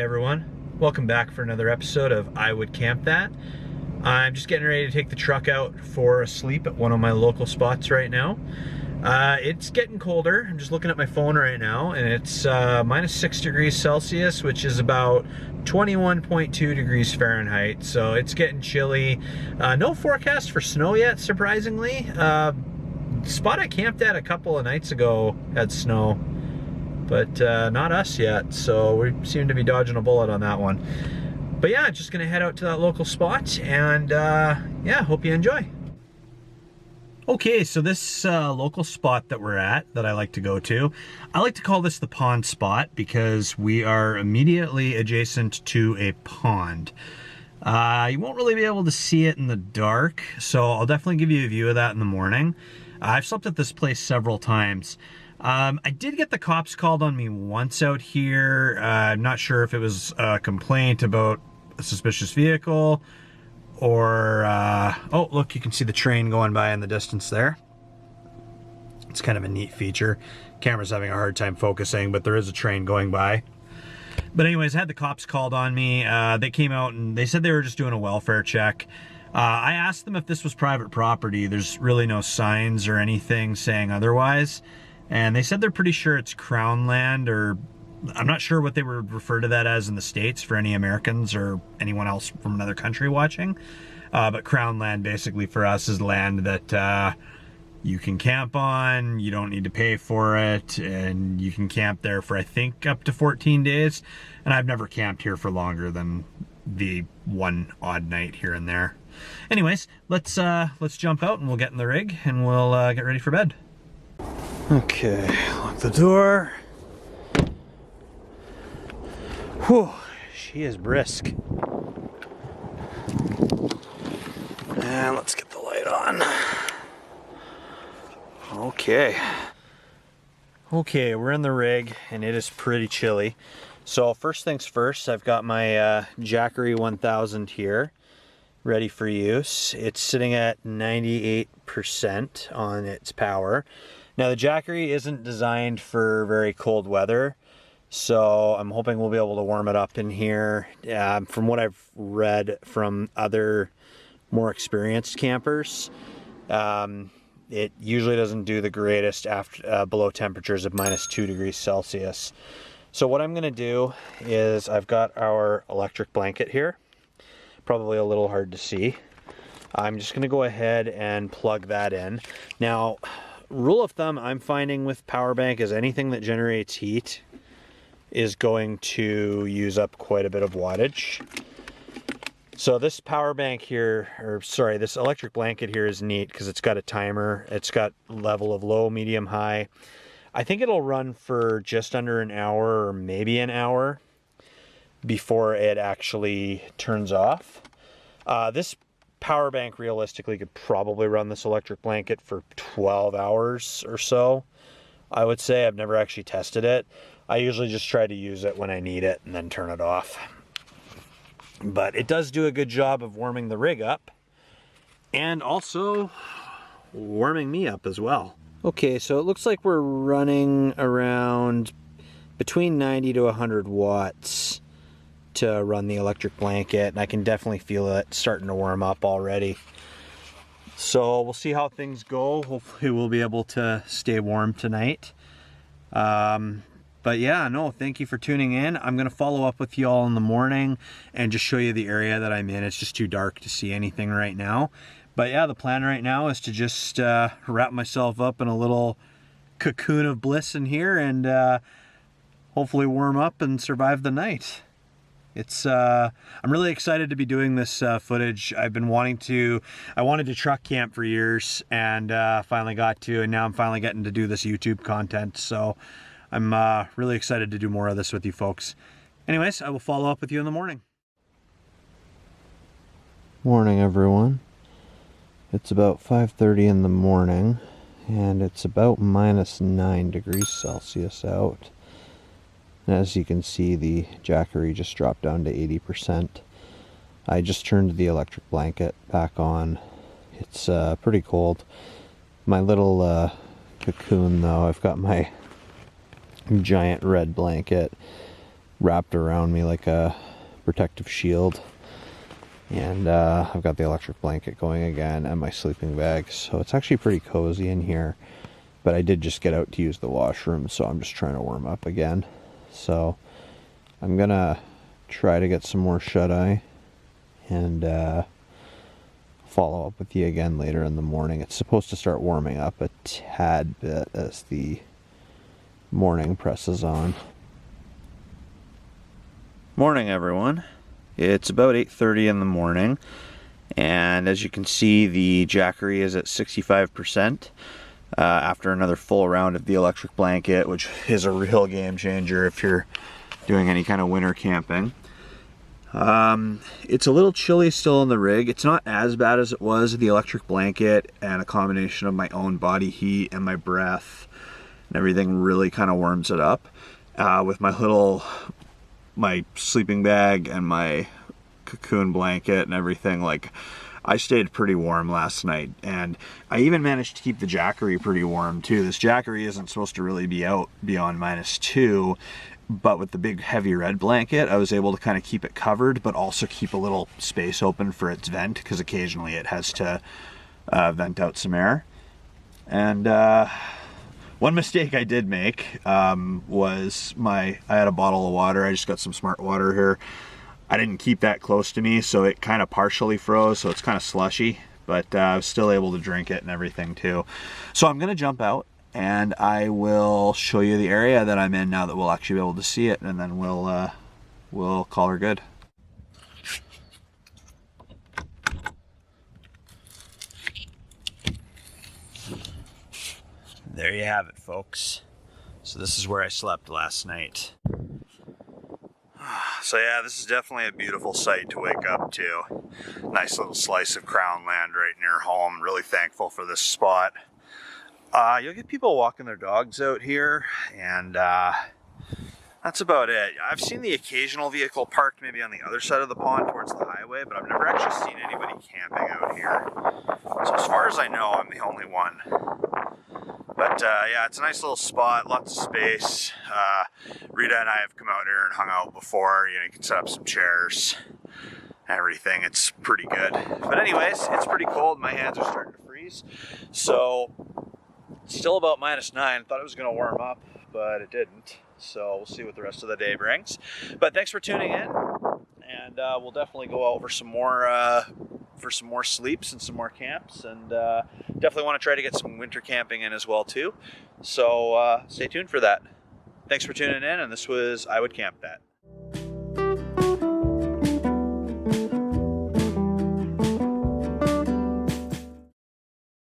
everyone, welcome back for another episode of I Would Camp That. I'm just getting ready to take the truck out for a sleep at one of my local spots right now. It's getting colder. I'm just looking at my phone right now, and it's minus 6 degrees Celsius, which is about 21.2 degrees Fahrenheit, so it's getting chilly. No forecast for snow yet, surprisingly. The spot I camped at a couple of nights ago had snow, but not us yet, so we seem to be dodging a bullet on that one. But yeah, just gonna head out to that local spot, and yeah, hope you enjoy. Okay, so this local spot that we're at, that I like to go to, I like to call this the pond spot because we are immediately adjacent to a pond. You won't really be able to see it in the dark, so I'll definitely give you a view of that in the morning. I've slept at this place several times. I did get the cops called on me once out here. I'm not sure if it was a complaint about a suspicious vehicle or, oh, look, you can see the train going by in the distance there. It's kind of a neat feature. Camera's having a hard time focusing, but there is a train going by. But anyways, I had the cops called on me. They came out and they said they were just doing a welfare check. I asked them if this was private property. There's really no signs or anything saying otherwise. And they said they're pretty sure it's Crown land, or I'm not sure what they would refer to that as in the States for any Americans or anyone else from another country watching. But Crown land basically for us is land that you can camp on, you don't need to pay for it, and you can camp there for I think up to 14 days. And I've never camped here for longer than the one odd night here and there. Anyways, let's jump out and we'll get in the rig and we'll get ready for bed. Okay, lock the door. Whew, she is brisk. And let's get the light on. Okay. Okay, we're in the rig and it is pretty chilly. So first things first, I've got my Jackery 1000 here, ready for use. It's sitting at 98% on its power. Now the Jackery isn't designed for very cold weather, so I'm hoping we'll be able to warm it up in here. From what I've read from other more experienced campers, it usually doesn't do the greatest after below temperatures of minus 2 degrees Celsius. So what I'm gonna do is I've got our electric blanket here, probably a little hard to see. I'm just gonna go ahead and plug that in. Now, rule of thumb I'm finding with power bank is anything that generates heat is going to use up quite a bit of wattage. So this power bank here, or sorry, this electric blanket here is neat because it's got a timer. It's got level of low, medium, high. I think it'll run for just under an hour or maybe an hour before it actually turns off. This power bank realistically could probably run this electric blanket for 12 hours or so. I would say. I've never actually tested it. I usually just try to use it when I need it and then turn it off. But it does do a good job of warming the rig up and also warming me up as well. Okay, so it looks like we're running around between 90 to 100 watts to run the electric blanket, and I can definitely feel it starting to warm up already. So we'll see how things go. Hopefully we'll be able to stay warm tonight. But yeah, no, thank you for tuning in. I'm gonna follow up with you all in the morning and just show you the area that I'm in. It's just too dark to see anything right now. But yeah, the plan right now is to just wrap myself up in a little cocoon of bliss in here and hopefully warm up and survive the night. I'm really excited to be doing this footage. I've been wanting to, I wanted to truck camp for years and finally got to, and now I'm finally getting to do this YouTube content. So I'm really excited to do more of this with you folks. Anyways, I will follow up with you in the morning. Morning, everyone. It's about 5:30 in the morning and it's about minus 9 degrees Celsius out. And as you can see, the Jackery just dropped down to 80%. I just turned the electric blanket back on. It's pretty cold. My little cocoon though, I've got my giant red blanket wrapped around me like a protective shield. And I've got the electric blanket going again and my sleeping bag. So it's actually pretty cozy in here. But I did just get out to use the washroom, so I'm just trying to warm up again. So I'm gonna try to get some more shut-eye and follow up with you again later in the morning. It's supposed to start warming up a tad bit as the morning presses on. Morning, everyone. It's about 8:30 in the morning, and as you can see, the Jackery is at 65%. After another full round of the electric blanket, which is a real game changer if you're doing any kind of winter camping. It's a little chilly still in the rig. It's not as bad as it was. The electric blanket and a combination of my own body heat and my breath and everything really kind of warms it up. With my sleeping bag and my cocoon blanket and everything, like, I stayed pretty warm last night, and I even managed to keep the Jackery pretty warm too. This Jackery isn't supposed to really be out beyond -2, but with the big heavy red blanket, I was able to kind of keep it covered, but also keep a little space open for its vent, because occasionally it has to vent out some air. And one mistake I did make was I had a bottle of water. I just got some Smart Water here. I didn't keep that close to me, so it kind of partially froze, so it's kind of slushy, but I was still able to drink it and everything too. So I'm gonna jump out and I will show you the area that I'm in now that we'll actually be able to see it, and then we'll call her good. There you have it, folks. So this is where I slept last night. So yeah, this is definitely a beautiful sight to wake up to. Nice little slice of crown land right near home. Really thankful for this spot. You'll get people walking their dogs out here, and that's about it. I've seen the occasional vehicle parked maybe on the other side of the pond towards the highway, but I've never actually seen anybody camping out here. So as far as I know, I'm the only one. But yeah, it's a nice little spot, lots of space. Rita and I have come out here and hung out before. You know, you can set up some chairs, everything. It's pretty good. But anyways, it's pretty cold. My hands are starting to freeze. So still about -9. Thought it was going to warm up, but it didn't. So we'll see what the rest of the day brings. But thanks for tuning in, and we'll definitely go over some more for some more sleeps and some more camps, and definitely want to try to get some winter camping in as well too. So stay tuned for that. Thanks for tuning in, and this was I Would Camp That.